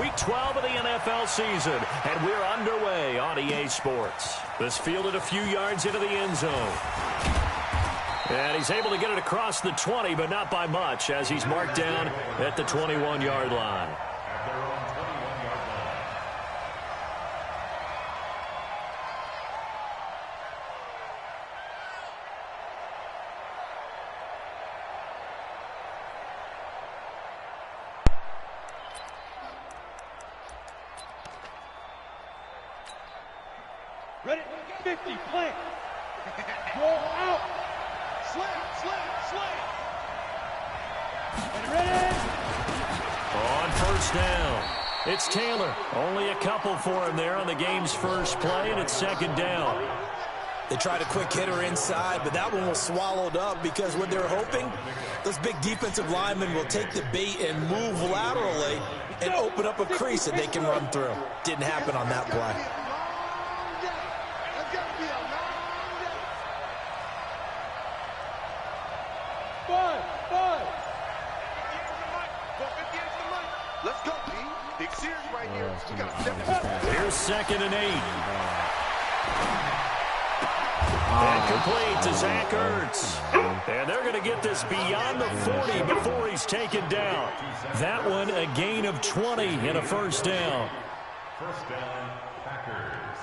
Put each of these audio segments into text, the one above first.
Week 12 of the NFL season, and we're underway on EA Sports. This fielded a few yards into the end zone. And he's able to get it across the 20, but not by much, as he's marked down at the 21-yard line. Ready? 50, plant. Roll out. Slam. And ready? On first down, it's Taylor. Only a couple for him there on the game's first play, and it's second down. They tried a quick hitter inside, but that one was swallowed up because what they're hoping, those big defensive linemen will take the bait and move laterally and open up a crease that they can run through. Didn't happen on that play. Let's go, P. Big series right here. We got to step up. Here's 2nd and 8. And complete to Zach Ertz. And they're going to get this beyond the 40 before he's taken down. That one a gain of 20 and a first down. First down, Packers.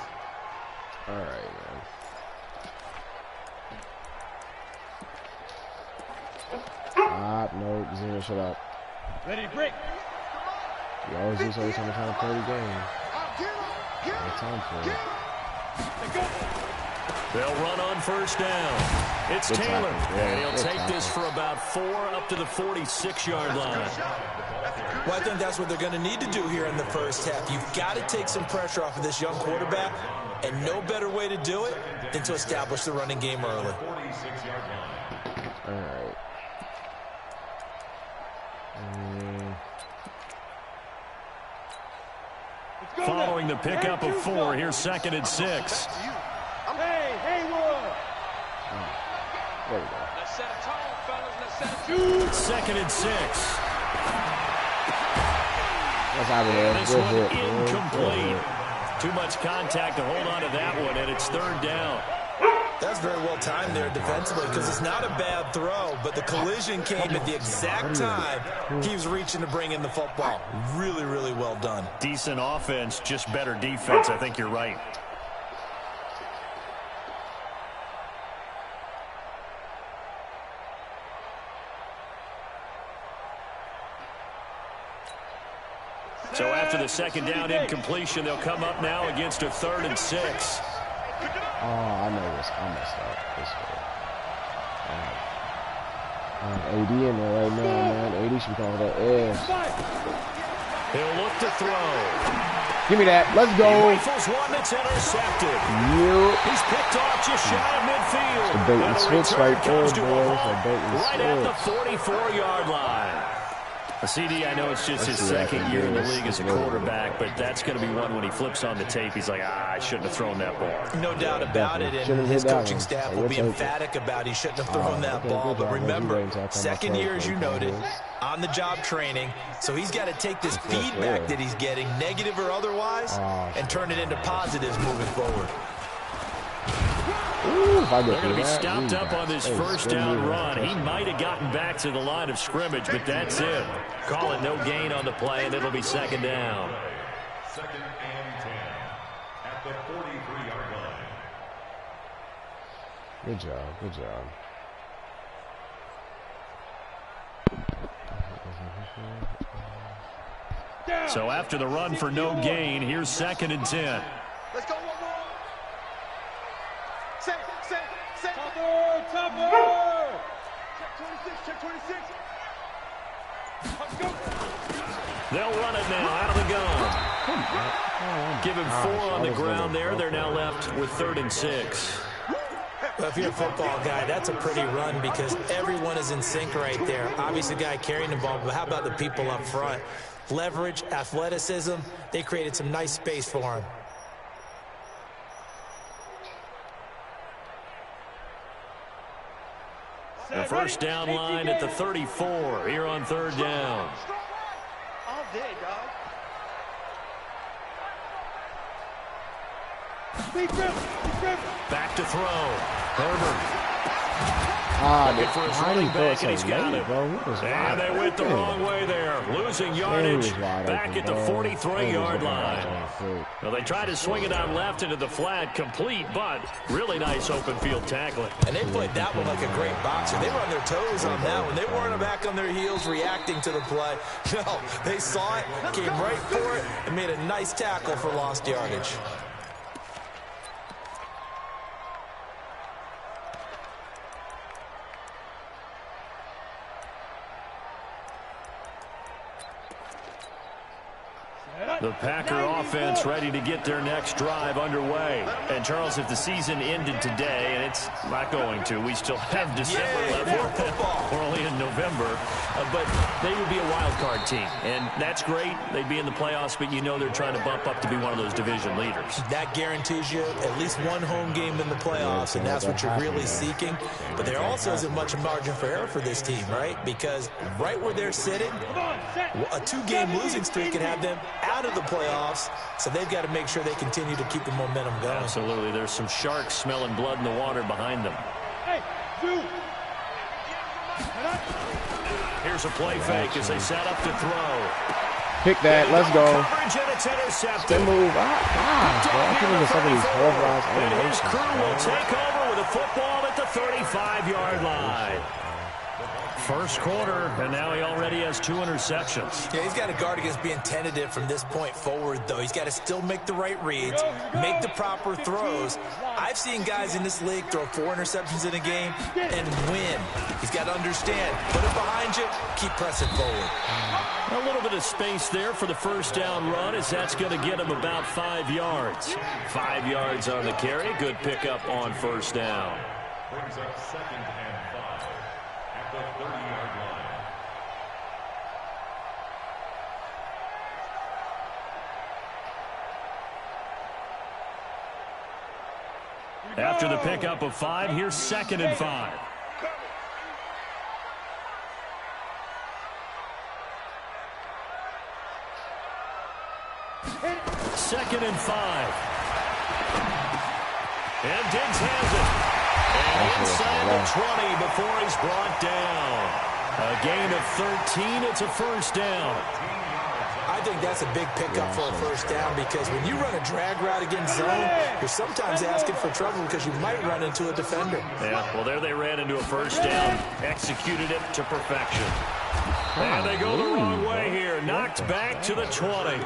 All right, man. No, zero, shut up. Ready, break. You always do so every time trying to play the game. No time for it. They'll run on first down. It's Good Taylor. tackle. Yeah, and he'll good take tackle. this for about 4 up to the 46-yard line. Well, I think that's what they're going to need to do here in the first half. You've got to take some pressure off of this young quarterback, and no better way to do it than to establish the running game early. All right. Following the pickup of 4, here's 2nd and 6. Hey, Haywood. There we go. Let's set a tone, fellas. Let's set a 2nd and 6. That's out of there. And this Good one hit. incomplete. Too much contact to hold on to that one, and it's 3rd down. That's very well timed there defensively because it's not a bad throw, but the collision came at the exact time he was reaching to bring in the football. Really, really well done. Decent offense, just better defense. I think you're right. So after the 2nd down incompletion, they'll come up now against a 3rd and 6. Oh, I know this. I messed up this way. AD in there right now, man. AD should be calling that edge. He'll look to throw. Give me that. Let's go. He rifles one that's intercepted. He's picked off just shy of midfield. The bait and switch right there, boys. The bait and right switch. at the 44-yard line. A CD, I know it's just his second year in the league as a quarterback, but that's going to be one when he flips on the tape. He's like, I shouldn't have thrown that ball. No doubt about it, and his coaching staff will be emphatic about he shouldn't have thrown that ball. But remember, second year, as you noted, on-the-job training, so he's got to take this feedback that he's getting, negative or otherwise, and turn it into positives moving forward. They're going to be stopped up on this first down run. He might have gotten back to the line of scrimmage, but that's it. Call it no gain on the play, and it'll be 2nd down. 2nd and 10 at the 43-yard line. Good job. Good job. So after the run for no gain, here's 2nd and 10. Let's go. Set. Topper. Check 26. Let's go. They'll run it now out of the gun. Give him 4 on the ground there. They're now left with 3rd and 6. Well, if you're a football guy, that's a pretty run because everyone is in sync right there. Obviously, the guy carrying the ball, but how about the people up front? Leverage, athleticism, they created some nice space for him. The first down line at the 34 here on 3rd down. All day, dog. Back to throw. Herbert. Looking for his running back, and he's got it. And they went the wrong way there, losing yardage back at the 43-yard line. Well, they tried to swing it out left into the flat, complete, but really nice open field tackling. And they played that one like a great boxer. They were on their toes on that one. They weren't back on their heels reacting to the play. No, they saw it, came right for it, and made a nice tackle for lost yardage. The Packer offense ready to get their next drive underway. And, Charles, if the season ended today, and it's not going to, we still have December left. We're only in November. But they would be a wild card team. And that's great. They'd be in the playoffs, but you know they're trying to bump up to be one of those division leaders. That guarantees you at least one home game in the playoffs, and that's what you're really seeking. But there also isn't much margin for error for this team, right? Because right where they're sitting, a 2-game losing streak can have them out of the playoffs, so they've got to make sure they continue to keep the momentum going. Absolutely. There's some sharks smelling blood in the water behind them. Here's a play fake as they set up to throw. Pick that. Let's go. Coverage, and it's intercepted. They move. I can't even some of these pulverized and his animations. crew will take over with a football at the 35-yard line. First quarter, and now he already has 2 interceptions. Yeah, he's got to guard against being tentative from this point forward, though. He's got to still make the right reads, make the proper throws. I've seen guys in this league throw 4 interceptions in a game and win. He's got to understand, put it behind you, keep pressing forward. A little bit of space there for the first down run, as that's going to get him about 5 yards. 5 yards on the carry. Good pickup on first down. Brings up 2nd and 5 at the 30-yard line. After the pickup of 5, here's 2nd and 5. Second and 5. And Diggs has it. And inside the 20 before he's brought down. A gain of 13. It's a first down. I think that's a big pickup for a first down, because when you run a drag route against zone, you're sometimes asking for trouble because you might run into a defender. Yeah, well, there they ran into a first down, executed it to perfection. And they go the wrong way here, knocked back to the 20.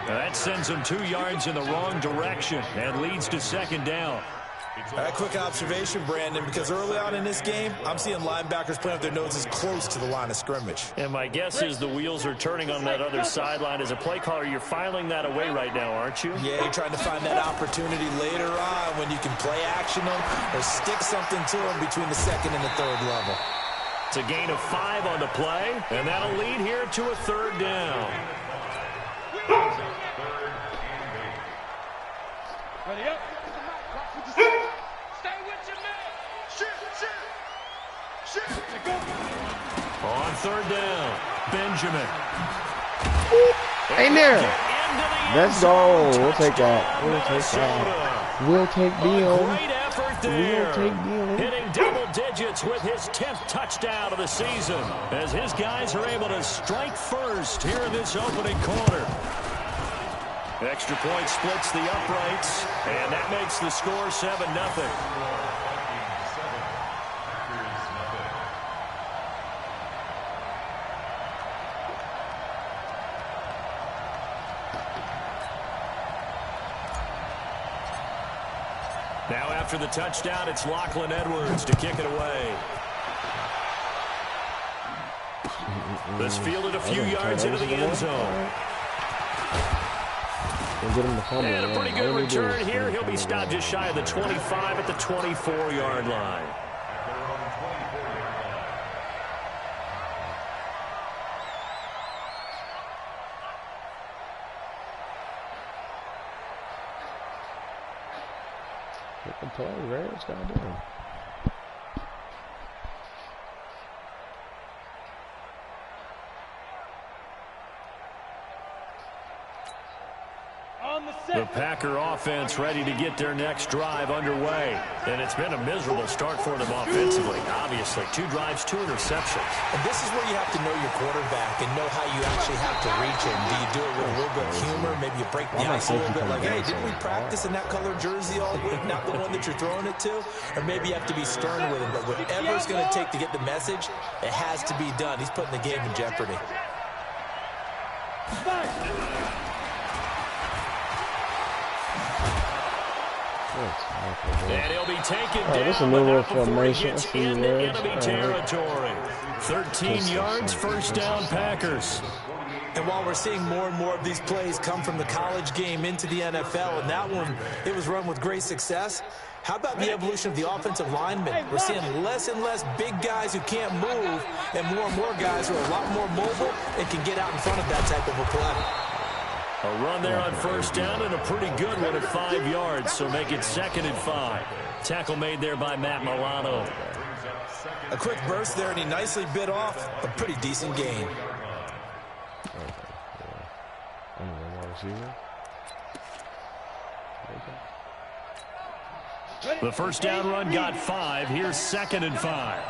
That sends them 2 yards in the wrong direction and leads to second down. A quick observation, Brandon, because early on in this game, I'm seeing linebackers playing with their noses close to the line of scrimmage. And my guess is the wheels are turning on that other sideline. As a play caller, you're filing that away right now, aren't you? Yeah, you're trying to find that opportunity later on when you can play action them or stick something to them between the 2nd and the 3rd level. It's a gain of 5 on the play, and that'll lead here to a 3rd down. Ready up. Stay with your man. Shoot. On 3rd down, Benjamin. Ain't there. Let's go. We'll take that. We'll take that. We'll take Neil. Great effort there. We'll take Neil. Hitting double digits with his 10th touchdown of the season, as his guys are able to strike first here in this opening quarter. Extra point splits the uprights, and that makes the score 7-0. Now after the touchdown, it's Lachlan Edwards to kick it away. This fielded a few yards into the end zone. And a pretty good return here. He'll be stopped just shy of the 25 at the 24-yard line. Get the play, Ray. What's going on? The Packer offense ready to get their next drive underway. And it's been a miserable start for them offensively. Obviously, 2 drives, 2 interceptions. And this is where you have to know your quarterback and know how you actually have to reach him. Do you do it with a little bit of humor? Maybe you break the ice a little bit like, hey, didn't we practice in that color jersey all week? Not the one that you're throwing it to? Or maybe you have to be stern with him. But whatever it's going to take to get the message, it has to be done. He's putting the game in jeopardy. And he'll be taken down. This is a new little formation. Into enemy territory. 13 yards, first down, Packers. And while we're seeing more and more of these plays come from the college game into the NFL, and that one, it was run with great success, how about the evolution of the offensive linemen? We're seeing less and less big guys who can't move and more guys who are a lot more mobile and can get out in front of that type of a play. A run there on first down and a pretty good one at 5 yards, so make it 2nd and 5. Tackle made there by Matt Milano. A quick burst there, and he nicely bit off a pretty decent gain. The first down run got 5. Here's 2nd and 5.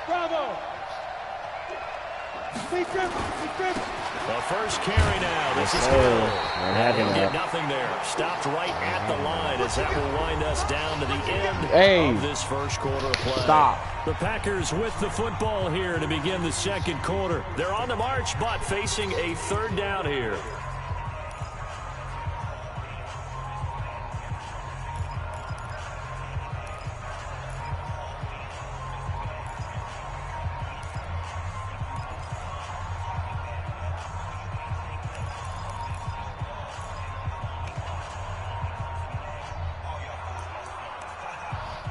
Bravo! The first carry now. This is good. And get nothing there. Stopped right at the line as that will wind us down to the end of this first quarter of play. Stop. The Packers with the football here to begin the second quarter. They're on the march, but facing a 3rd down here.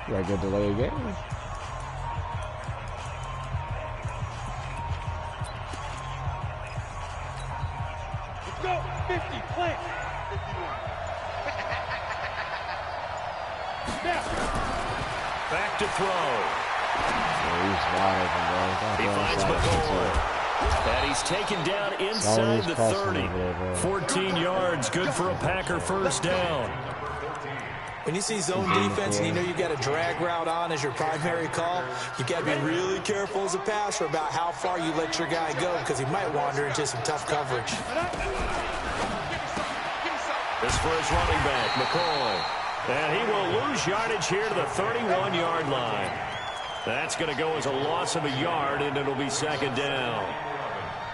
Got a good delay again. Let's go. 50, plant. 51. Back to throw. He's wide open, bro. He finds McCoy. And he's taken down inside the 30. 14 yards, good for a Packer first down. When you see zone defense and you know you've got a drag route on as your primary call, you've got to be really careful as a passer about how far you let your guy go because he might wander into some tough coverage. This for his running back, McCoy. And he will lose yardage here to the 31-yard line. That's going to go as a loss of a yard, and it'll be 2nd down.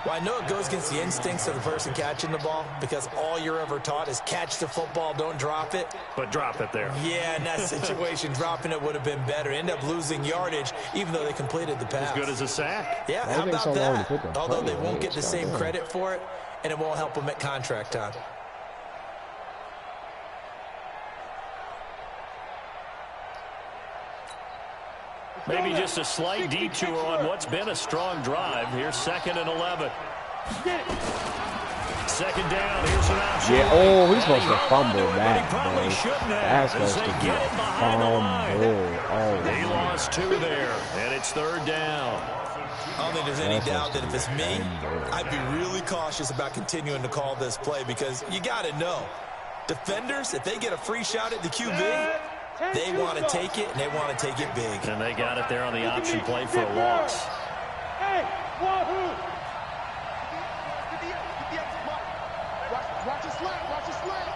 Well, I know it goes against the instincts of the person catching the ball because all you're ever taught is catch the football, don't drop it. But drop it there. Yeah, in that situation, dropping it would have been better. End up losing yardage, even though they completed the pass. As good as a sack. Yeah, how about that? Although they won't get the same credit for it, and it won't help them at contract time. Maybe just a slight detour on what's been a strong drive. Here's 2nd and 11. 2nd down. Here's an option. Yeah, oh, he's supposed to fumble that, bro. That's supposed to be a fumble. Oh, he lost 2 there, and it's 3rd down. I don't think there's any doubt that if it's me, I'd be really cautious about continuing to call this play because you got to know, defenders, if they get a free shot at the QB, they want to take it, and they want to take it big. And they got it there on the option play for a loss. Hey, wahoo! Watch his leg, watch his leg.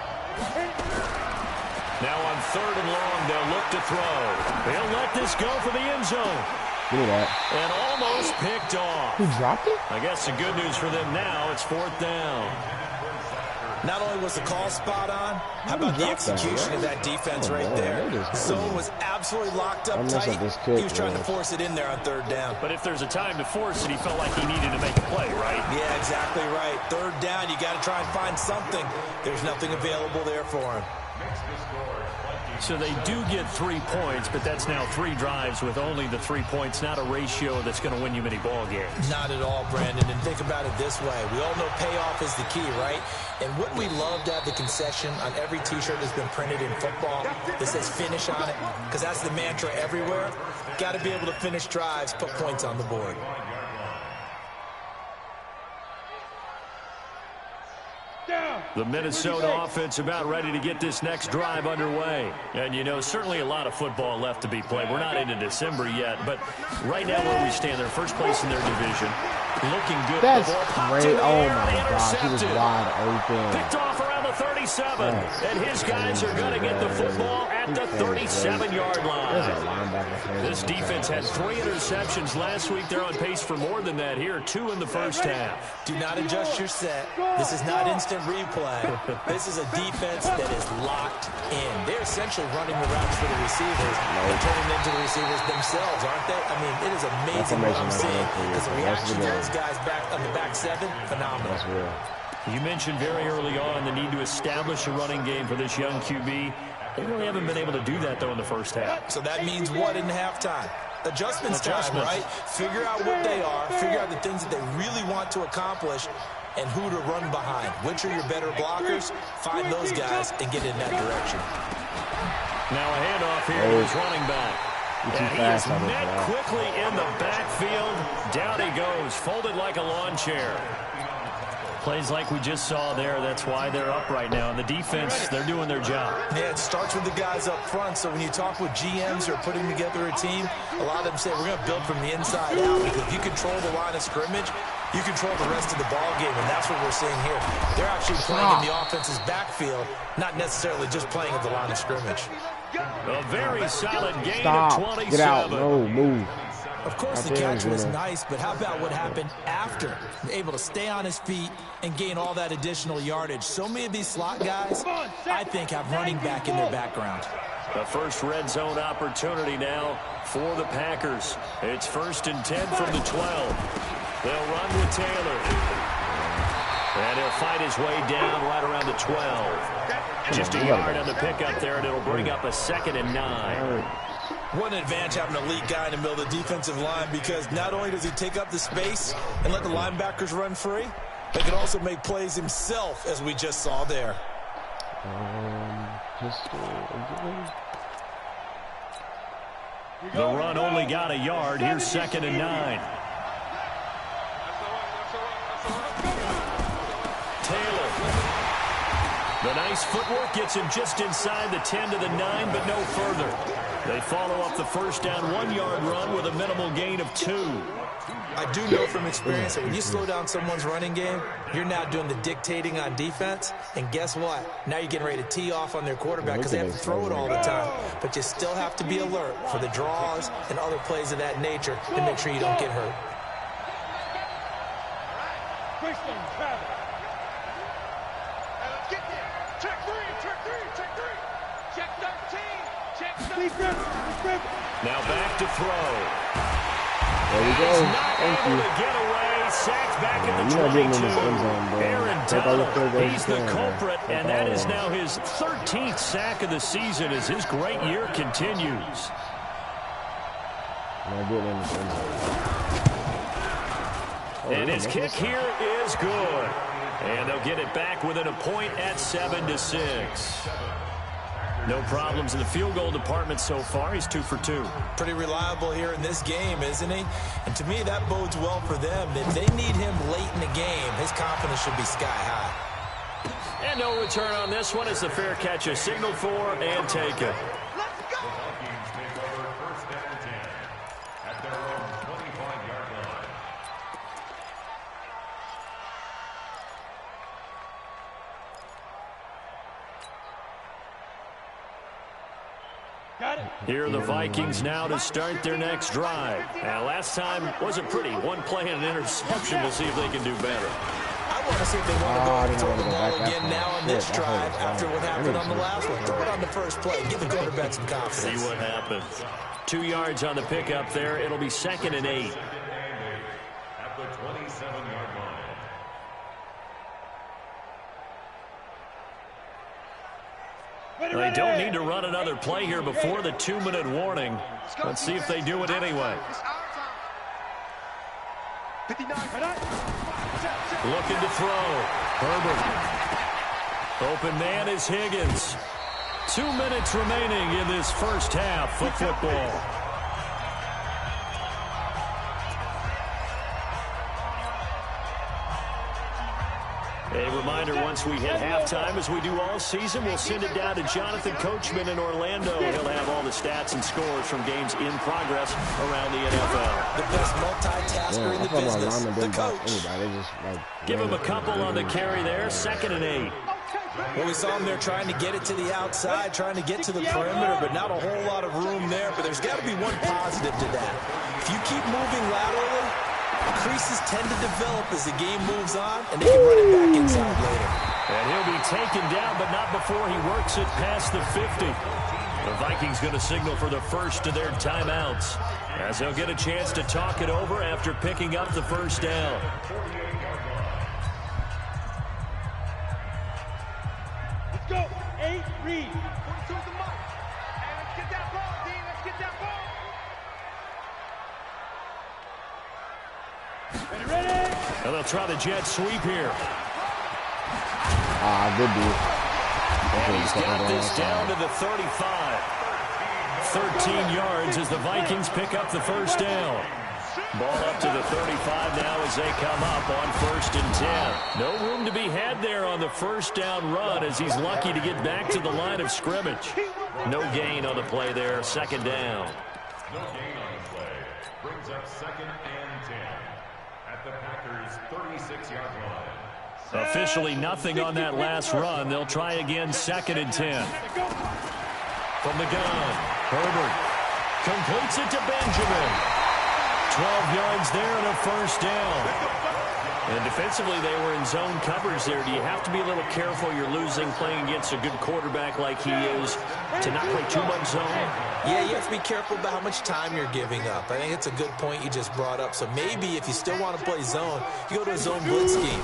Now on 3rd and long, they'll look to throw. They'll let this go for the end zone. Look at that. And almost picked off. Who dropped it? I guess the good news for them now, it's 4th down. Not only was the call spot on, how about the execution of that defense right there? Zone was absolutely locked up tight. He was trying to force it in there on 3rd down. But if there's a time to force it, he felt like he needed to make a play, right? Yeah, exactly right. 3rd down, you got to try and find something. There's nothing available there for him. So they do get 3 points, but that's now 3 drives with only the 3 points, not a ratio that's going to win you many ball games. Not at all, Brandon. And think about it this way. We all know payoff is the key, right? And wouldn't we love to have the concession on every T-shirt that's been printed in football that says finish on it? Because that's the mantra everywhere. Got to be able to finish drives, put points on the board. The Minnesota offense about ready to get this next drive underway. And, you know, certainly a lot of football left to be played. We're not into December yet, but right now where we stand, they're first place in their division. Looking good. That's great. Oh, my gosh. He was wide open. Picked off around the 37. And his guys are going to get the football at the 37-yard line. This defense had 3 interceptions last week. They're on pace for more than that here. 2 in the first half. Do not adjust your set. This is not instant replay. This is a defense that is locked in. They're essentially running the routes for the receivers and turning them into the receivers themselves, aren't they? I mean, it is amazing what I'm seeing. Because the reaction to those guys back on the back 7, phenomenal. That's real. You mentioned very early on the need to establish a running game for this young QB. They really haven't been able to do that, though, in the first half. So that means what in halftime? Adjustments time, right? Figure out what they are. Figure out the things that they really want to accomplish and who to run behind. Which are your better blockers? Find those guys and get in that direction. Now a handoff here to his running back. And he is met quickly in the backfield. Down he goes, folded like a lawn chair. Plays like we just saw there. That's why they're up right now. And the defense, they're doing their job. Yeah, it starts with the guys up front. So when you talk with GMs who are putting together a team, a lot of them say, we're going to build from the inside out. Because if you control the line of scrimmage, you control the rest of the ball game. And that's what we're seeing here. They're actually playing in the offense's backfield, not necessarily just playing at the line of scrimmage. A very solid gain of 27. Get out. No, move. Of course, the catch was nice, but how about what happened after? Able to stay on his feet and gain all that additional yardage. So many of these slot guys, I think, have running back in their background. The first red zone opportunity now for the Packers. It's 1st and 10 from the 12. They'll run with Taylor. And he'll fight his way down right around the 12. Just a yard on the pickup there, and it'll bring up a 2nd and 9. What an advantage having an elite guy in the middle of the defensive line, because not only does he take up the space and let the linebackers run free, he can also make plays himself, as we just saw there. The run only got a yard. Here's 2nd and 9. Taylor. The nice footwork gets him just inside the 10 to the 9, but no further. They follow up the first down 1-yard run with a minimal gain of 2. I do know from experience that when you slow down someone's running game, you're now doing the dictating on defense. And guess what? Now you're getting ready to tee off on their quarterback because they have to throw it all the time. But you still have to be alert for the draws and other plays of that nature to make sure you don't get hurt. Now back to throw. There we go. Thank you. To get away, sacked back at the 22. Aaron Donald, he's the culprit, and that is now his 13th sack of the season as his great year continues. And his kick here is good. And they'll get it back within a point at 7-6. No problems in the field goal department so far. He's 2 for 2. Pretty reliable here in this game, isn't he? And to me, that bodes well for them. If they need him late in the game, his confidence should be sky high. And no return on this one as the fair catch is signaled for and taken. Vikings take over 1st and 10 at their own 25-yard line. Here are the Vikings now to start their next drive. Now, last time wasn't pretty. One play and an interception. We'll see if they can do better. I want to see if they want to go throw the ball again now on this drive after what happened on the last one. Throw it on the first play. Give the quarterback some confidence. See what happens. 2 yards on the pickup there. It'll be 2nd and 8. At the 27-yard line. They don't need to run another play here before the 2-minute warning. Let's see if they do it anyway. Looking to throw. Herbert. Open man is Higgins. 2 minutes remaining in this first half of football. A reminder, once we hit halftime, as we do all season, we'll send it down to Jonathan Coachman in Orlando. He'll have all the stats and scores from games in progress around the NFL. The best multitasker in the business, the coach. Give him a couple on the carry there, 2nd and 8. Well, we saw him there trying to get it to the outside, trying to get to the perimeter, but not a whole lot of room there. But there's got to be one positive to that. If you keep moving laterally, creases tend to develop as the game moves on, and they can run it back inside later. And he'll be taken down, but not before he works it past the 50. The Vikings going to signal for the first of their timeouts, as they'll get a chance to talk it over after picking up the first down. Let's go. 8, read. 42 is the mark. Hey, let's get that ball, D. Let's get that ball. Ready? And they'll try the jet sweep here. Good dude. And he's got this down to the 35. 13 yards as the Vikings pick up the first down. Ball up to the 35 now as they come up on 1st and 10. No room to be had there on the first down run, as he's lucky to get back to the line of scrimmage. No gain on the play there, 2nd down. No gain on the play. Brings up 2nd and 10 at the Packers' 36-yard line. Officially nothing on that last run. They'll try again, 2nd and 10. From the gun, Herbert completes it to Benjamin. 12 yards there and a first down. And defensively, they were in zone coverage there. Do you have to be a little careful? You're losing playing against a good quarterback like he is to not play too much zone? Yeah, you have to be careful about how much time you're giving up. I think it's a good point you just brought up. So maybe if you still want to play zone, you go to a zone blitz scheme.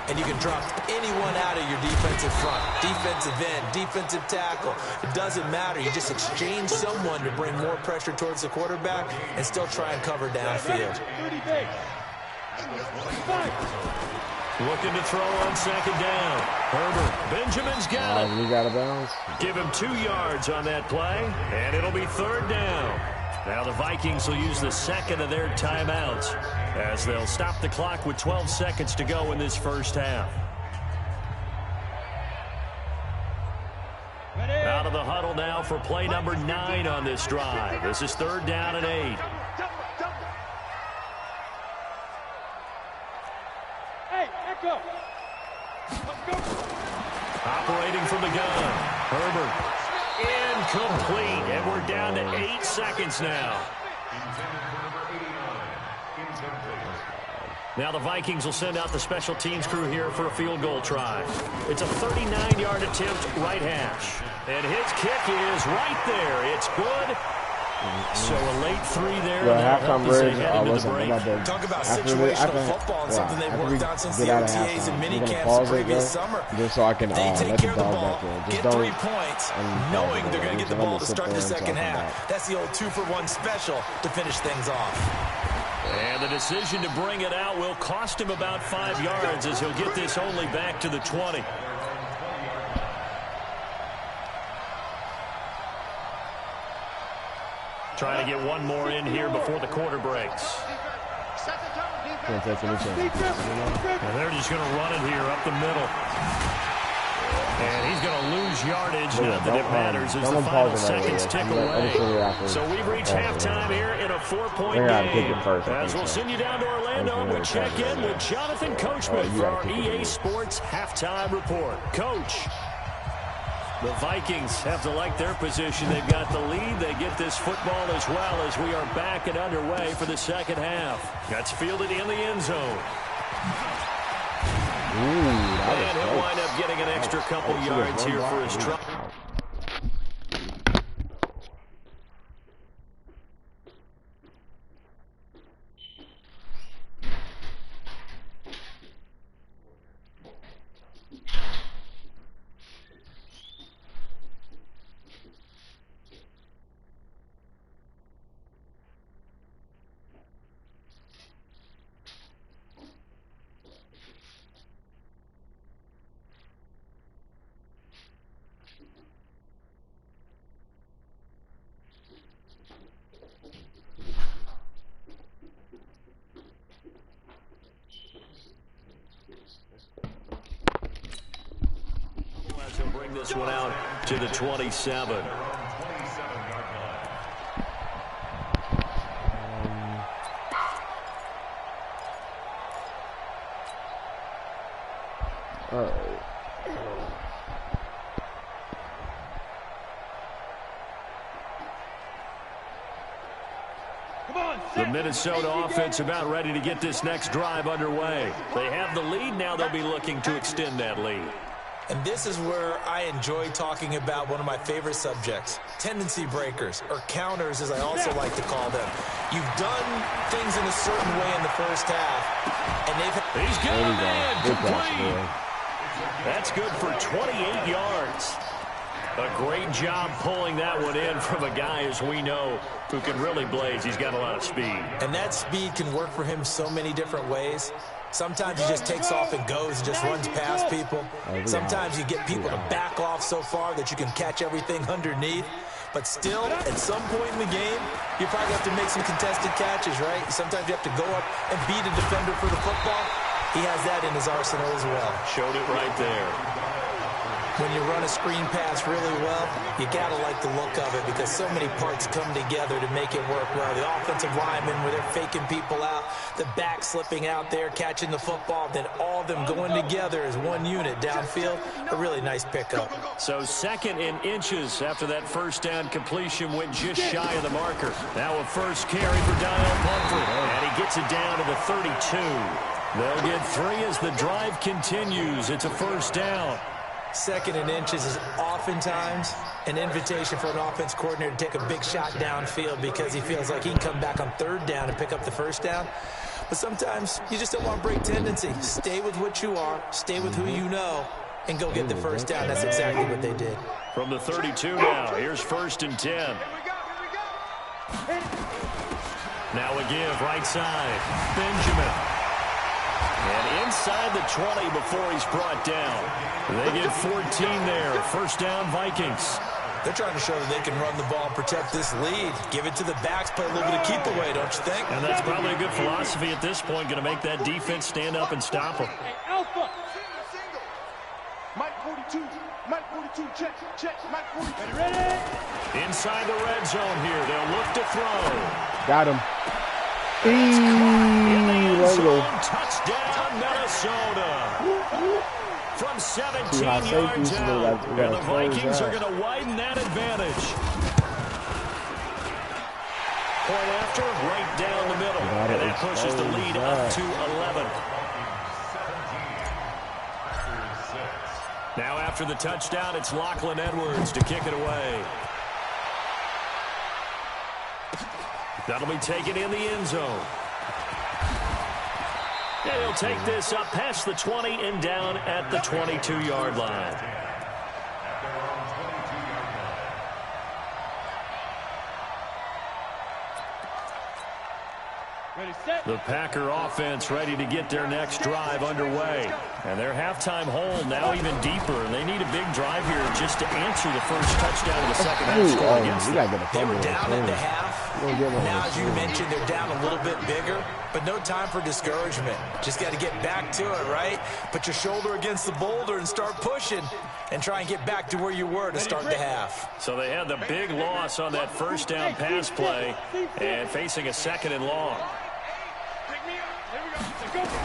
And you can drop anyone out of your defensive front, defensive end, defensive tackle. It doesn't matter. You just exchange someone to bring more pressure towards the quarterback and still try and cover downfield. Looking to throw on 2nd down. Herbert. Benjamin's got it. We got a bounce. Give him 2 yards on that play, and it'll be 3rd down. Now the Vikings will use the 2nd of their timeouts, as they'll stop the clock with 12 seconds to go in this first half. Out of the huddle now for play number 9 on this drive. This is 3rd down and 8. Hey, echo. Let's go. Operating from the gun. Herbert. Incomplete, and we're down to 8 seconds now. Now the Vikings will send out the special teams crew here for a field goal try. It's a 39-yard attempt, right hash. And his kick is right there. It's good. So a late 3 there. Well, halftime break. Talk about situational football and something they've worked on since the OTAs and minicamps the previous summer. Just so I can they take care of the ball, just get 3 points, knowing they're going to get the ball to start the second half. That's the old 2-for-1 special to finish things off. And the decision to bring it out will cost him about 5 yards, as he'll get this only back to the 20. Trying to get one more in here before the quarter breaks. Can't take any chance. And they're just going to run it here up the middle. And he's going to lose yardage. Not that it matters as the final seconds tick away. So we've reached halftime here in a 4-point game. As we'll send you down to Orlando, we check in with Jonathan Coachman for our EA Sports Halftime Report. Coach, the Vikings have to like their position. They've got the lead. They get this football as well, as we are back and underway for the second half. That's fielded in the end zone. And he'll wind up getting an extra couple yards here for his try. this one out to the 27. The Minnesota offense about ready to get this next drive underway. They have the lead. Now they'll be looking to extend that lead. And this is where I enjoy talking about one of my favorite subjects, tendency breakers, or counters as I also like to call them. You've done things in a certain way in the first half, and they've... He's got a man complete. That's good for 28 yards. A great job pulling that one in from a guy, as we know, who can really blaze. He's got a lot of speed. And that speed can work for him so many different ways. Sometimes he just takes off and goes and just runs past people. Sometimes you get people to back off so far that you can catch everything underneath. But still, at some point in the game, you probably have to make some contested catches, right? Sometimes you have to go up and beat a defender for the football. He has that in his arsenal as well. Showed it right there. When you run a screen pass really well, you got to like the look of it because so many parts come together to make it work well. The offensive linemen where they're faking people out, the back slipping out there, catching the football, then all of them going together as one unit downfield. A really nice pickup. So 2nd and inches after that first down completion went just shy of the marker. Now a first carry for Daniel Pumphrey, and he gets it down to the 32. They'll get 3 as the drive continues. It's a first down. 2nd and inches is oftentimes an invitation for an offense coordinator to take a big shot downfield because he feels like he can come back on 3rd down and pick up the first down. But sometimes you just don't want to break tendency. Stay with what you are, stay with who you know, and go get the first down. That's exactly what they did. From the 32 now, here's 1st and 10. Now a give, right side, Benjamin. And inside the 20 before he's brought down. They get 14 there. First down, Vikings. They're trying to show that they can run the ball and protect this lead. Give it to the backs, play a little bit of keep away, don't you think? And that's probably a good philosophy at this point, going to make that defense stand up and stop them. Hey, Alpha. Mike 42. Mike 42. Check. Mike 42. Ready? Inside the red zone here. They'll look to throw. Got him. Touchdown, Minnesota. From 17 yards out, and the Vikings are going to widen that advantage. Point after, right down the middle, and that pushes the lead up to 11. Now after the touchdown, it's Lachlan Edwards to kick it away. That'll be taken in the end zone. And he'll take this up past the 20 and down at the 22-yard line. The Packer offense ready to get their next drive underway. And their halftime hole now even deeper. And they need a big drive here just to answer the first touchdown of the second half score against them. They were down at the half. Now, as you mentioned, they're down a little bit bigger, but no time for discouragement. Just got to get back to it, right? Put your shoulder against the boulder and start pushing and try and get back to where you were to start the half. So they had the big loss on that first down pass play and facing a 2nd and long.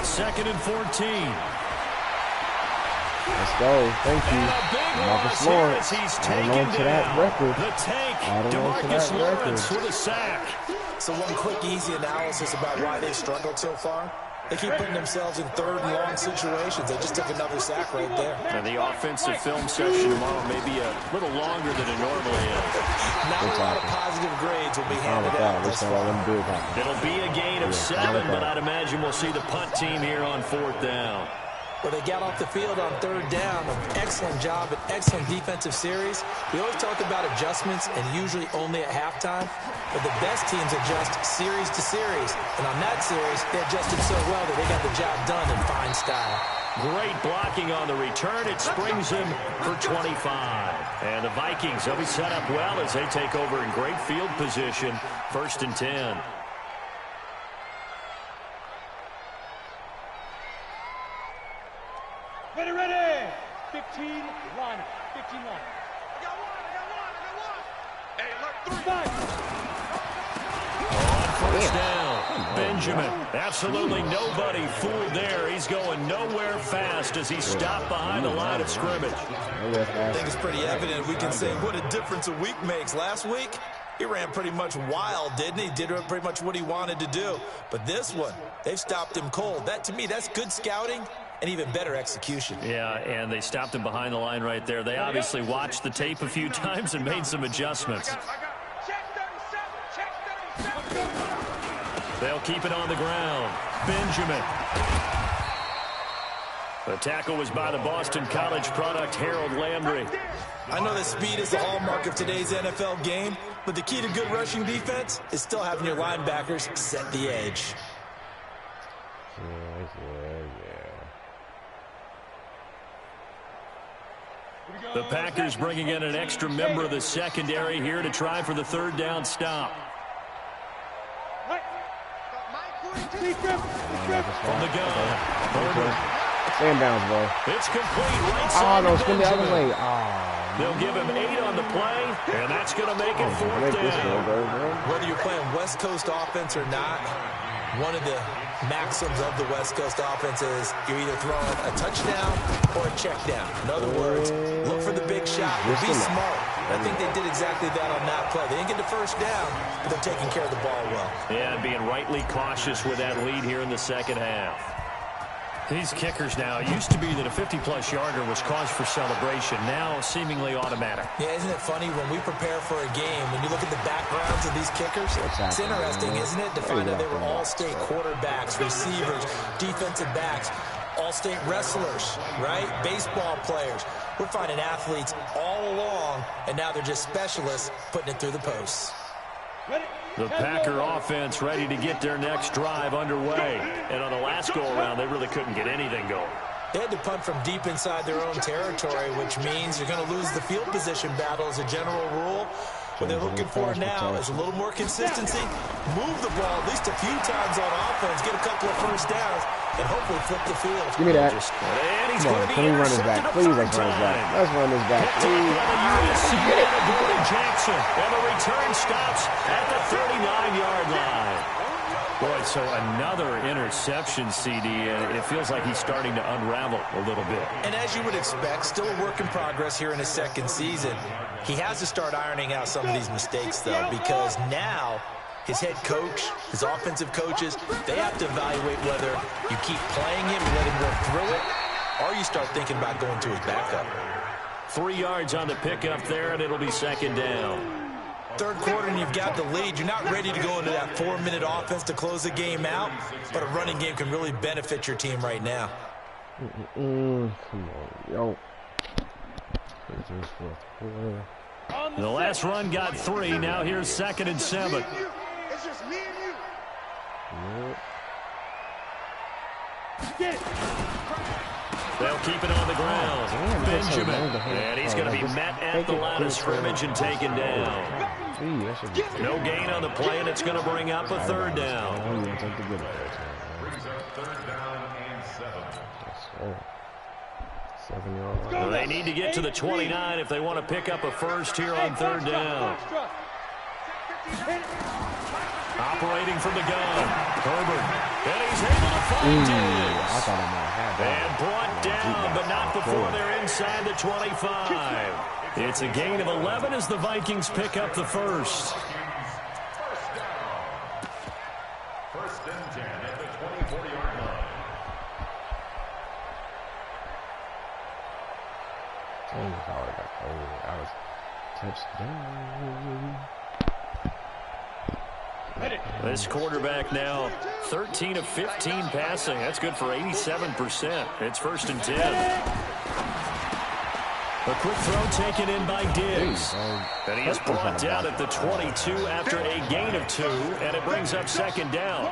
2nd and 14. Let's go. Thank you. Marcus Lawrence. Adding on to that record. The tank. Adding on to that Lawrence record. with a sack. So one quick, easy analysis about why they've struggled so far. They keep putting themselves in 3rd and long situations. They just took another sack right there. And the offensive film session tomorrow may be a little longer than it normally is. Not a lot of positive grades will be handed out this far. It'll be a gain of 7, but I'd imagine we'll see the punt team here on 4th down. Well, they got off the field on 3rd down. An excellent job, an excellent defensive series. We always talk about adjustments and usually only at halftime. But the best teams adjust series to series. And on that series, they adjusted so well that they got the job done in fine style. Great blocking on the return. It springs him for 25. And the Vikings, they'll be set up well as they take over in great field position. 1st and 10. Ready. 15 line. 15 line. I got one. Hey, look, 3. On first down, Benjamin. Absolutely nobody fooled there. He's going nowhere fast as he stopped behind the line of scrimmage. I think it's pretty evident. We can say what a difference a week makes. Last week, he ran pretty much wild, didn't he? Did pretty much what he wanted to do. But this one, they've stopped him cold. That, to me, that's good scouting and even better execution. Yeah, and they stopped him behind the line right there. They obviously watched the tape a few times and made some adjustments. Check 37. They'll keep it on the ground. Benjamin. The tackle was by the Boston College product, Harold Landry. I know that speed is the hallmark of today's NFL game, but the key to good rushing defense is still having your linebackers set the edge. The Packers bringing in an extra member of the secondary here to try for the third down stop. From the gun, Herbert. Stand downs, bro. It's complete right side. Oh, no, it's going to be the other way. They'll give him 8 on the play, and that's going to make it fourth down. Whether you're playing West Coast offense or not, one of the maxims of the West Coast offense is you're either throwing a touchdown or a check down. In other words, look for the big shot, but be smart. I think they did exactly that on that play. They didn't get the first down, but they're taking care of the ball well. Yeah, and being rightly cautious with that lead here in the second half. These kickers now, it used to be that a 50-plus yarder was cause for celebration. Now, seemingly automatic. Yeah, isn't it funny when we prepare for a game, when you look at the backgrounds of these kickers, it's interesting, isn't it, to find out they were all-state quarterbacks, receivers, defensive backs, all-state wrestlers, right? Baseball players. We're finding athletes all along, and now they're just specialists putting it through the posts. The Packer offense ready to get their next drive underway. And on the last go-around, they really couldn't get anything going. They had to punt from deep inside their own territory, which means you're going to lose the field position battle as a general rule. What they're looking for now is a little more consistency, move the ball at least a few times on offense, get a couple of first downs, and hopefully flip the field. Give me that. And he's Come on, can we run this back? Please, let's run this back. Let's run this back, please. Jackson, and the return stops at the 39-yard line. Boy, so another interception, CD, and it feels like he's starting to unravel a little bit. And as you would expect, still a work in progress here in his second season. He has to start ironing out some of these mistakes, though, because now his head coach, his offensive coaches, they have to evaluate whether you keep playing him and let him work through it, or you start thinking about going to his backup. 3 yards on the pickup there, and it'll be second down. Third quarter and you've got the lead. You're not ready to go into that 4-minute offense to close the game out, but a running game can really benefit your team right now. Come on, yo. The last run got 3. Now here's 2nd and 7. It's just me and you. Get it. They'll keep it on the ground. Benjamin. And he's going to be met at the line of scrimmage and taken down. No gain on the play, and it's going to bring up a third down. Brings up third down and 7. Well, they need to get to the 29 if they want to pick up a first here on third down. Operating from the gun, Herbert. And he's able to find Diggs. And brought down, but not before they're inside the 25. It's a gain of 11 as the Vikings pick up the first. First and 10 at the 24-yard line. This quarterback now 13 of 15 passing. That's good for 87%. It's first and 10. A quick throw taken in by Diggs. And he is brought down at the 22 after a gain of 2, and it brings up second down.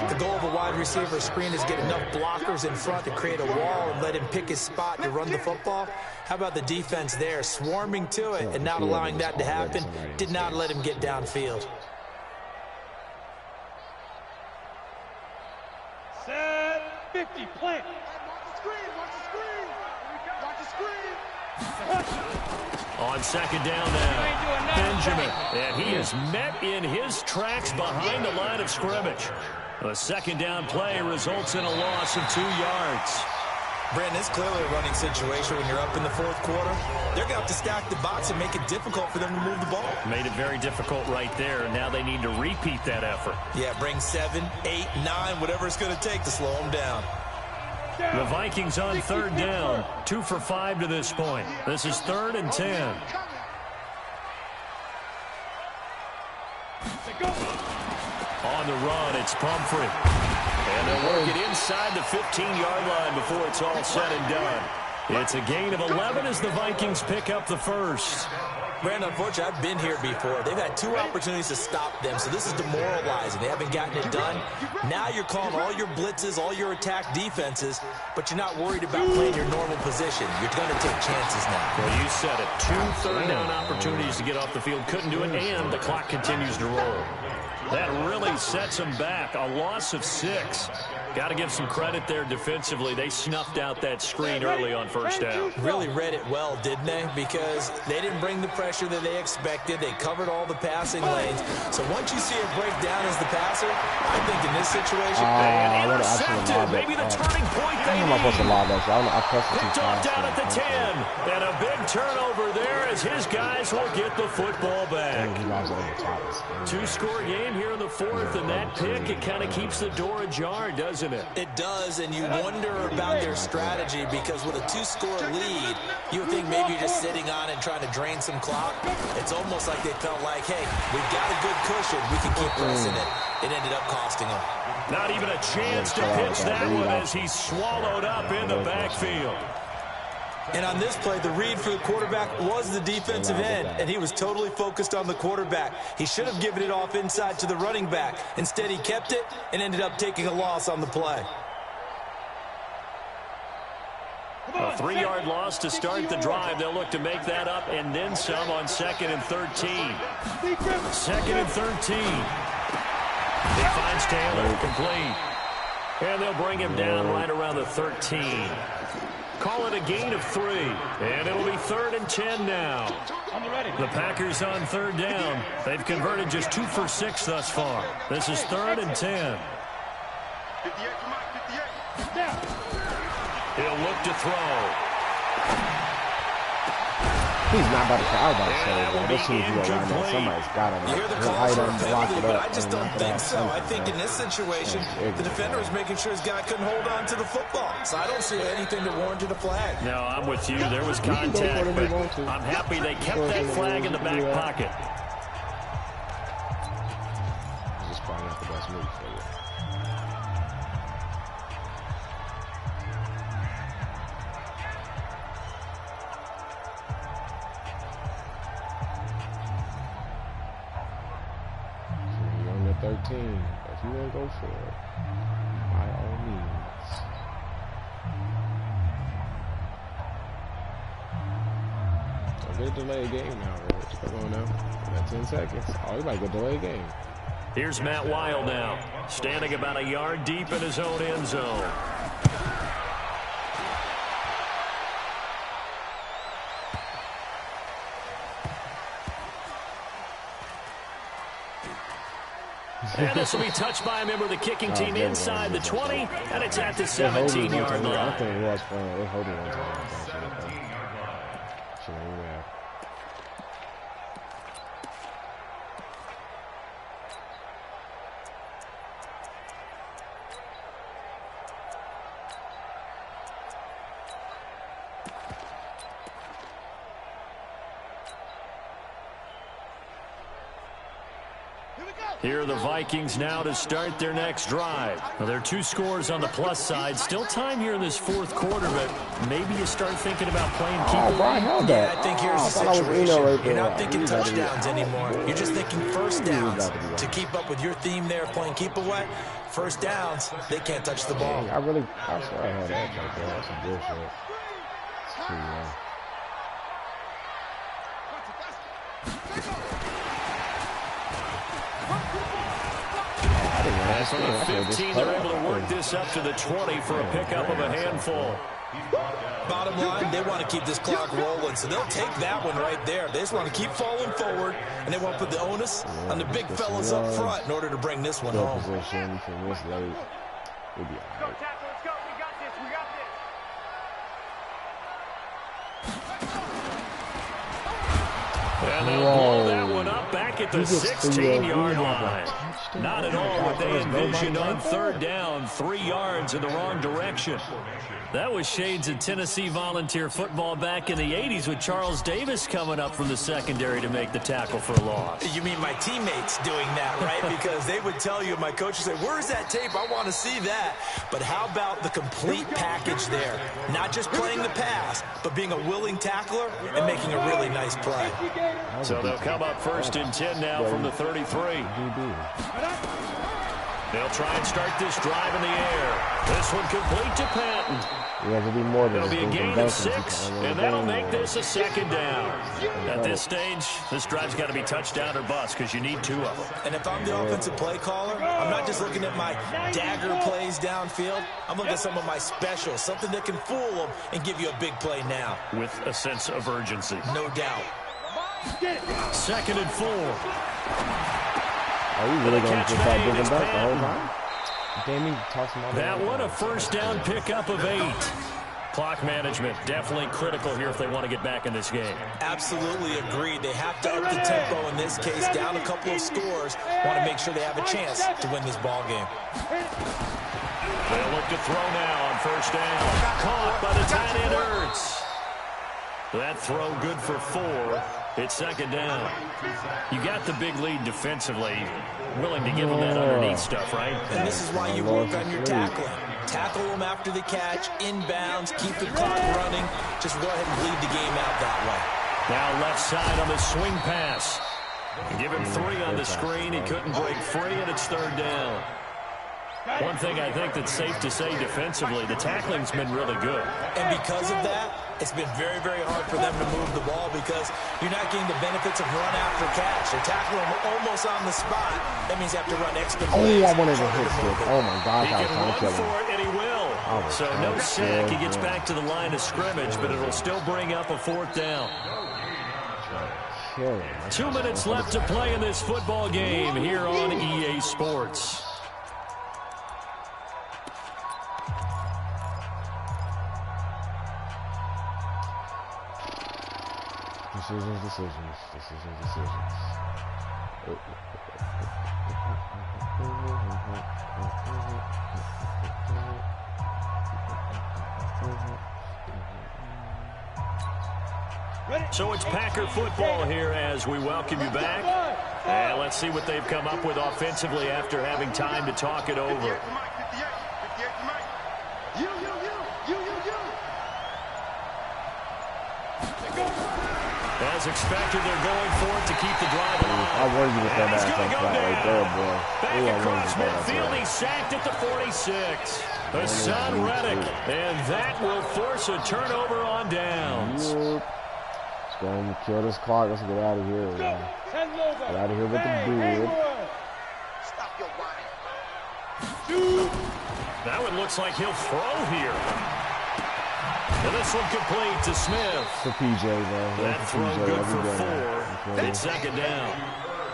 The goal of a wide receiver screen is get enough blockers in front to create a wall and let him pick his spot to run the football. How about the defense there, swarming to it and not allowing that to happen? Did not let him get downfield. Set 50, plant. Watch the screen, watch the screen. On second down now, Benjamin. And he is met in his tracks behind the line of scrimmage. A second down play results in a loss of 2 yards. Brandon, it's clearly a running situation when you're up in the fourth quarter. They're going to have to stack the box and make it difficult for them to move the ball. Made it very difficult right there. Now they need to repeat that effort. Yeah, bring 7, 8, 9, whatever it's going to take to slow them down. The Vikings on third down. 2 for 5 to this point. This is 3rd and 10. On the run, it's Pumphrey. And they'll work it inside the 15-yard line before it's all said and done. It's a gain of 11 as the Vikings pick up the first. Brandon, unfortunately, I've been here before. They've had 2 opportunities to stop them, so this is demoralizing. They haven't gotten it done. Now you're calling all your blitzes, all your attack defenses, but you're not worried about playing your normal position. You're going to take chances now. Well, you said it. 2 third-down opportunities to get off the field. Couldn't do it, and the clock continues to roll. That really sets them back. A loss of 6. Got to give some credit there defensively. They snuffed out that screen early on first down. Really read it well, didn't they? Because they didn't bring the pressure that they expected. They covered all the passing lanes. So once you see it break down as the passer, I think in this situation, intercepted. Maybe the turning point they need. Picked off down at the 10. And a big turnover there as his guys will get the football back. 2-score game here in the 4th, and that pick, it kind of keeps the door ajar, doesn't it? It does, and you wonder about their strategy because with a 2-score lead, you would think maybe you're just sitting on it and trying to drain some clock. It's almost like they felt like, hey, we've got a good cushion. We can keep pressing it. It ended up costing them. Not even a chance to pitch that one as he's swallowed up in the backfield. And on this play, the read for the quarterback was the defensive end, and he was totally focused on the quarterback. He should have given it off inside to the running back. Instead, he kept it and ended up taking a loss on the play. A 3-yard loss to start the drive. They'll look to make that up and then some on 2nd and 13. 2nd and 13. He finds Taylor, complete. And they'll bring him down right around the 13. Call it a gain of 3. And it'll be 3rd and 10 now. The Packers on third down. They've converted just 2 for 6 thus far. This is 3rd and 10. 58, come on, 58. He'll look to throw. He's not about to try. I was about to say, this seems to go right now. Somebody's got him. You hear the call for family, but I just don't think so. I think in this situation, the defender is making sure his guy couldn't hold on to the football. So I don't see anything that warranted a flag. No, I'm with you. There was contact, but I'm happy they kept that flag in the back pocket. This is probably not the best move for you. You're on your 13. If you want to go for it, by all means. Don't get a delayed game now, Rich. Come on now. We got 10 seconds. Oh, you might get a delayed game. Here's Matt Wild now, standing about a yard deep in his own end zone. And this will be touched by a member of the kicking team inside the 20, and it's at the 17-yard line. I think it was fun. They hold it one time. Here are the Vikings now to start their next drive. Well, there are 2 scores on the plus side. Still time here in this 4th quarter, but maybe you start thinking about playing keeper. Yeah, I think here's the situation. You're not thinking touchdowns anymore. You're just thinking first downs. To keep up with your theme there, playing keep away, first downs, they can't touch the ball. I swear I had that right there. That's some bullshit. It's too low. As from the 15, they're able to work this up to the 20 for a pickup of a handful. Bottom line, they want to keep this clock rolling, so they'll take that one right there. They just want to keep falling forward, and they want to put the onus on the big fellas up front in order to bring this one home. Position from this late. We'll be all right. Let's go. We got this. We got this. And they'll blow that one up back at the 16-yard line. Not at all what they envisioned on third down. 3 yards in the wrong direction. That was shades of Tennessee volunteer football back in the 80s with Charles Davis coming up from the secondary to make the tackle for a loss. You mean my teammates doing that, right? Because they would tell you, my coach would say, where's that tape? I want to see that. But how about the complete package there? Not just playing the pass, but being a willing tackler and making a really nice play. So they'll come up 1st and 10 now from the 33. They'll try and start this drive in the air. This one complete to Patton. It'll be a gain of 6, and that'll make this a 2nd down. At this stage, this drive's got to be touchdown or bust because you need 2 of them. And if I'm the offensive play caller, I'm not just looking at my dagger plays downfield. I'm looking at some of my specials, something that can fool them and give you a big play now. With a sense of urgency. No doubt. 2nd and 4. Are you really going to try to bring him back the whole time? That one a 1st down pickup of 8. Clock management definitely critical here if they want to get back in this game. Absolutely agreed. They have to up the tempo in this case, down a couple of scores. Want to make sure they have a chance to win this ball game. They'll look to throw now on 1st down. Caught by the tight end Ertz. That throw good for 4. It's 2nd down. You got the big lead defensively. Willing to give them that underneath stuff, right? And this is why you work on your tackling. Tackle them after the catch, inbounds, keep the clock running. Just go ahead and bleed the game out that way. Now left side on the swing pass. Give him 3 on the screen. He couldn't break free, and it's 3rd down. One thing I think that's safe to say defensively, the tackling's been really good. And because of that, it's been very, very hard for them to move the ball because you're not getting the benefits of run after catch. They're tackling them almost on the spot. That means you have to run extra plays. Oh, I wanted to hit stick. Oh, my gosh. He can run for it, and he will. So no sack. He gets back to the line of scrimmage, but it'll still bring up a 4th down. 2 minutes left to play in this football game here on EA Sports. Decisions. So it's Packer football here as we welcome you back. And let's see what they've come up with offensively after having time to talk it over. As expected, they're going for it to keep the drive alive. I wanted you to throw that right there, boy. Back across midfield, he's sacked at the 46. Hassan Reddick, and that will force a turnover on downs. It's going to kill this clock. Let's get out of here. Get out of here with the dude. Stop your whining. That one looks like he'll throw here. And this one complete to Smith. For PJ, though. That throw good for 4. It's 2nd down.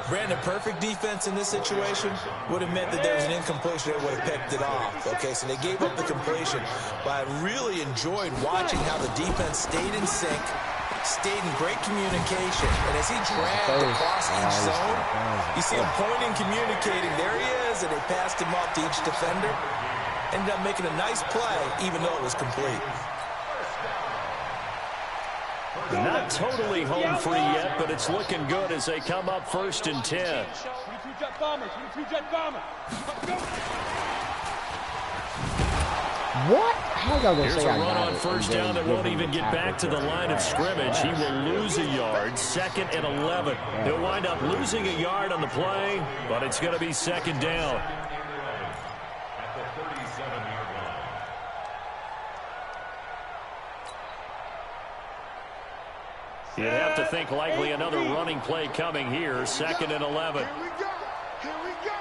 Brandon, perfect defense in this situation would have meant that there was an incompletion that would have picked it off. Okay, so they gave up the completion. But I really enjoyed watching how the defense stayed in sync, stayed in great communication. And as he dragged across each zone, you see him pointing, communicating. There he is, and they passed him off to each defender. Ended up making a nice play, even though it was complete. Not totally home free yet, but it's looking good as they come up 1st and 10. 22-jet bomber. 22-jet bomber. What? How y'all gonna Here's say a I run got on it 1st down that won't even get back to the line of scrimmage. He will lose a yard. 2nd and 11. He'll wind up losing a yard on the play, but it's going to be 2nd down. You'd have to think likely another running play coming here. 2nd and 11. Here we go. Here we go.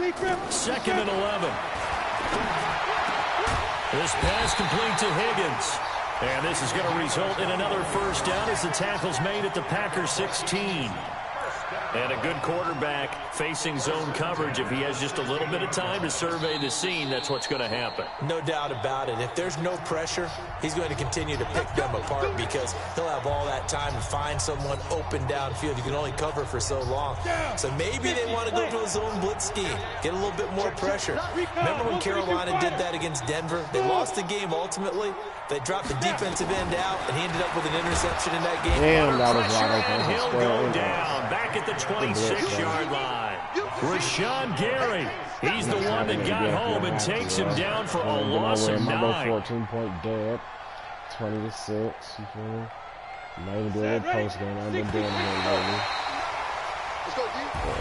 2nd and 11. This pass complete to Higgins. And this is going to result in another first down as the tackle's made at the Packers 16. And a good quarterback facing zone coverage. If he has just a little bit of time to survey the scene, that's what's going to happen. No doubt about it. If there's no pressure, he's going to continue to pick them apart because he'll have all that time to find someone open downfield. You can only cover for so long. So maybe they want to go to a zone blitz scheme, get a little bit more pressure. Remember when Carolina did that against Denver? They lost the game ultimately. They dropped the defensive end out, and he ended up with an interception in that game. Damn, that was wide open. And he'll go down back at the 26-yard line. Rashawn Gary, he's the one that got home and takes him down for a loss of 9. 14-point dead, 20-6. You feel me? Not even doing a post game. I've been doing it lately.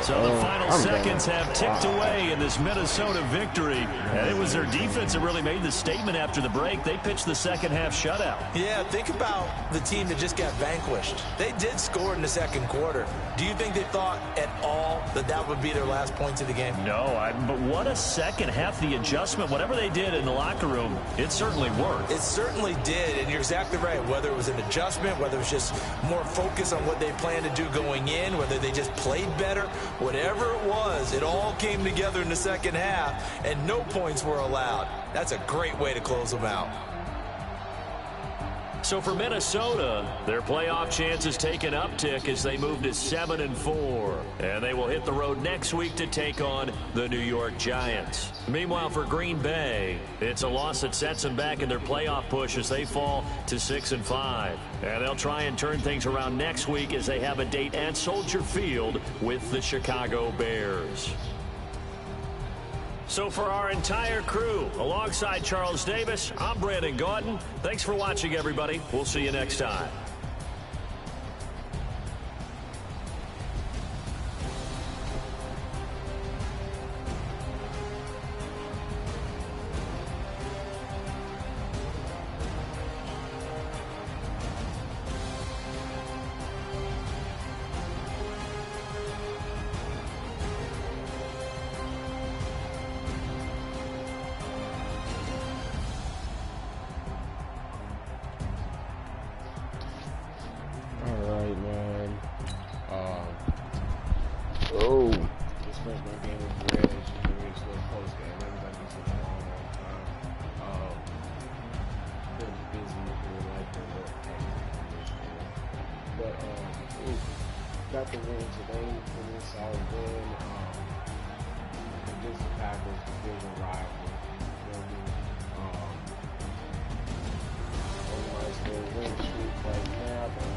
So the final seconds have ticked away in this Minnesota victory. And it was their defense that really made the statement after the break. They pitched the second half shutout. Yeah, think about the team that just got vanquished. They did score in the second quarter. Do you think they thought at all that that would be their last points of the game? No, but what a second half. The adjustment, whatever they did in the locker room, it certainly worked. It certainly did, and you're exactly right. Whether it was an adjustment, whether it was just more focus on what they planned to do going in, whether they just played better, whatever it was, it all came together in the second half, and no points were allowed. That's a great way to close them out. So for Minnesota, their playoff chances take an uptick as they move to 7-4. And they will hit the road next week to take on the New York Giants. Meanwhile, for Green Bay, it's a loss that sets them back in their playoff push as they fall to 6-5. And they'll try and turn things around next week as they have a date at Soldier Field with the Chicago Bears. So for our entire crew, alongside Charles Davis, I'm Brandon Gaudin. Thanks for watching, everybody. We'll see you next time. Got the win today for this solid win against the Packers, division rival. On a nice little win streak right now, but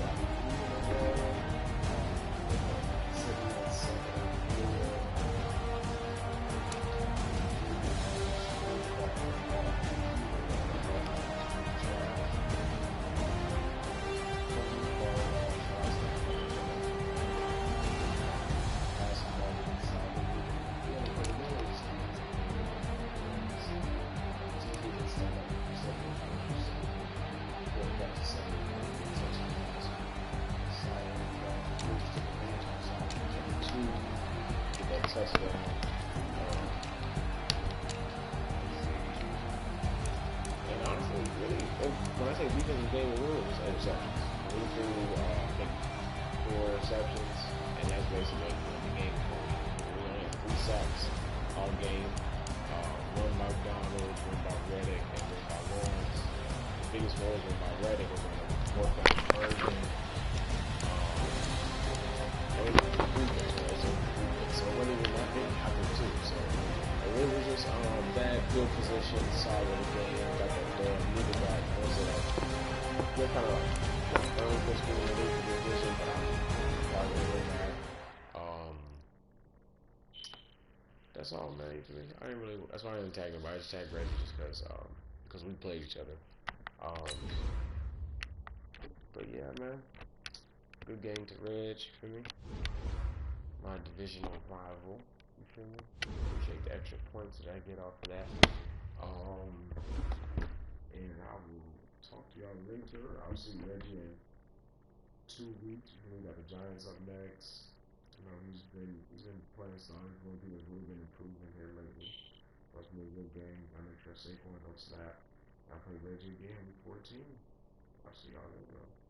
sitting at 7-4. And honestly, really, when I say defensive game, we were just interceptions. We threw 4 interceptions, and that's basically the game. We only had 3 sacks all game. One by Donald, one by Reddick, and one by Lawrence. The biggest one was by Reddick was on the 4th down conversion. So it wasn't even that big after 2. So it was just bad field position, side of the game. Got that needed that. Also, they're kind of like early fiscal in the division, but I'm probably going to win that. That's all, man. I didn't really. That's why I didn't tag him. I just tagged Reggie just because we played each other. But yeah, man. Good game to Reg, you feel me? My divisional rival, you feel me? Appreciate the extra points that I get off of that. And I will talk to y'all later. I'll see Reggie in 2 weeks. We got the Giants up next. You know, he's been playing solid for him. He has really been improving here lately. That's been a good game. I make sure Saquon don't snap. I play Reggie again, week 14. I'll see y'all later.